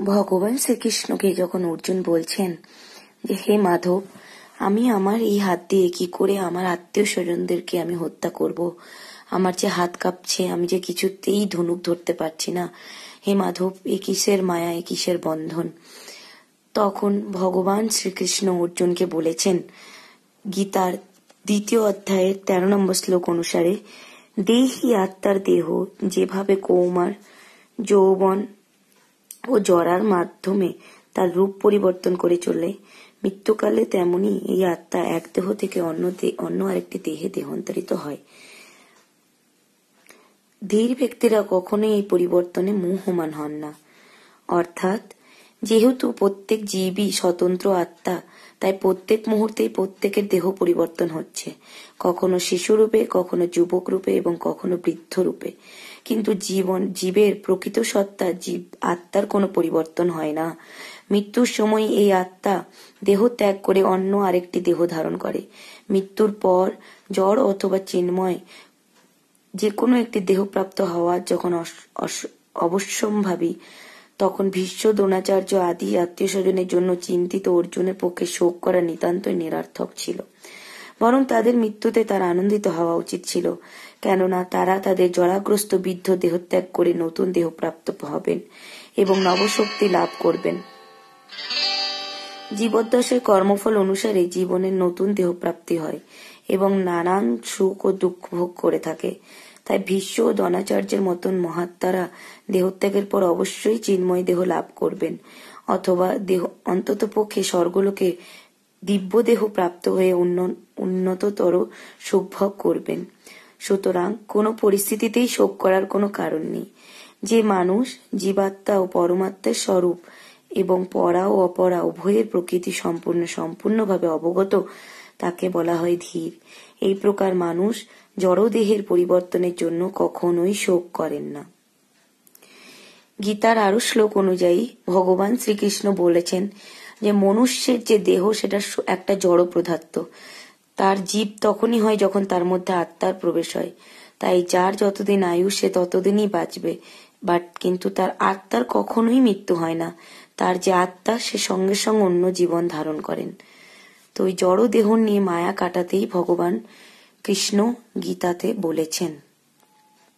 ভগবান শ্রীকৃষ্ণকে যখন অর্জুন বলছেন যে হে মাধব, আমি আমার এই হাত দিয়ে কি করে আমার আত্মীয় স্বজনদেরকে আমি হত্যা করব, আমার যে হাত কাঁপছে, আমি যে কিছুতেই ধনুক ধরতে পারছি না, হে মাধব এ কিসের মায়া, এ কিসের বন্ধন। তখন ভগবান শ্রীকৃষ্ণ অর্জুনকে বলেছেন গীতার 2য় অধ্যায়ের 13 নম্বর শ্লোক অনুসারে, দেহি আত্মার দেহ যেভাবে কৌমার, যৌবন ও জরার মাধ্যমে তার রূপ পরিবর্তন করে চলে, মৃত্যুকালে তেমনি এই আত্মা এক দেহ থেকে অন্য আরেকটি দেহে দেহান্তরিত হয়। ধীর ব্যক্তিরা কখনোই এই পরিবর্তনে মোহমান হন না। অর্থাৎ যেহেতু প্রত্যেক জীবই স্বতন্ত্র আত্মা, তাই প্রত্যেক মুহূর্তেই প্রত্যেকের দেহ পরিবর্তন হচ্ছে, কখনো শিশু রূপে, কখনো যুবক রূপে এবং কখনো বৃদ্ধ রূপে। কিন্তু জীবের প্রকৃত সত্তা জীব আত্মার কোনো পরিবর্তন হয় না। মৃত্যুর সময় এই আত্মা দেহ ত্যাগ করে অন্য আরেকটি দেহ ধারণ করে। মৃত্যুর পর জড় অথবা চিন্ময় যে কোনো একটি দেহপ্রাপ্ত হওয়া যখন অবশ্যম্ভাবী, তখন ভীষ্ম, দ্রোণাচার্য আদি আত্মীয় স্বজনের জন্য চিন্তিত অর্জুনের পক্ষে শোক করা নিতান্তই নিরর্থক ছিল। বরং তাদের মৃত্যুতে তার আনন্দিত হওয়া উচিত ছিল, কেননা তারা তাদের জরাগ্রস্ত বৃদ্ধ দেহত্যাগ করে নতুন দেহ প্রাপ্ত হবেন এবং নবশক্তি লাভ করবেন। জীবদ্দশায় কর্মফল অনুসারে জীবনের নতুন দেহ প্রাপ্তি হয় এবং নানান সুখ ও দুঃখ ভোগ করে থাকে। তাই ভীষ্ম ও দ্রোণাচার্যের মতন মহাত্মারা দেহত্যাগের পর অবশ্যই চিন্ময় দেহ লাভ করবেন, অথবা অন্তত পক্ষে স্বর্গলোকে দিব্য দেহ প্রাপ্ত হয়ে উন্নততর সুখভোগ করবেন। সুতরাং কোনো পরিস্থিতিতেই শোক করার কোনো কারণ নেই। যে মানুষ জীবাত্মা ও পরমাত্মার স্বরূপ এবং পরা ও অপরা উভয়ের প্রকৃতি সম্পূর্ণভাবে অবগত, তাকে বলা হয় ধীর। এই প্রকার মানুষ জড়দেহের পরিবর্তনের জন্য কখনোই শোক করেন না। গীতার আরো শ্লোক অনুযায়ী ভগবান শ্রীকৃষ্ণ বলেছেন যে মনুষ্যের যে দেহ সেটা একটা জড় পদার্থ। তার জীব তখনই হয় যখন তার মধ্যে আত্মার প্রবেশ হয়। তাই যার যতদিন আয়ু সে ততদিনই বাঁচবে, কিন্তু তার আত্মার কখনোই মৃত্যু হয় না। তার যে আত্মা সে সঙ্গে সঙ্গে অন্য জীবন ধারণ করেন। তো ওই জড় দেহ নিয়ে মায়া কাটাতেই ভগবান কৃষ্ণ গীতাতে বলেছেন।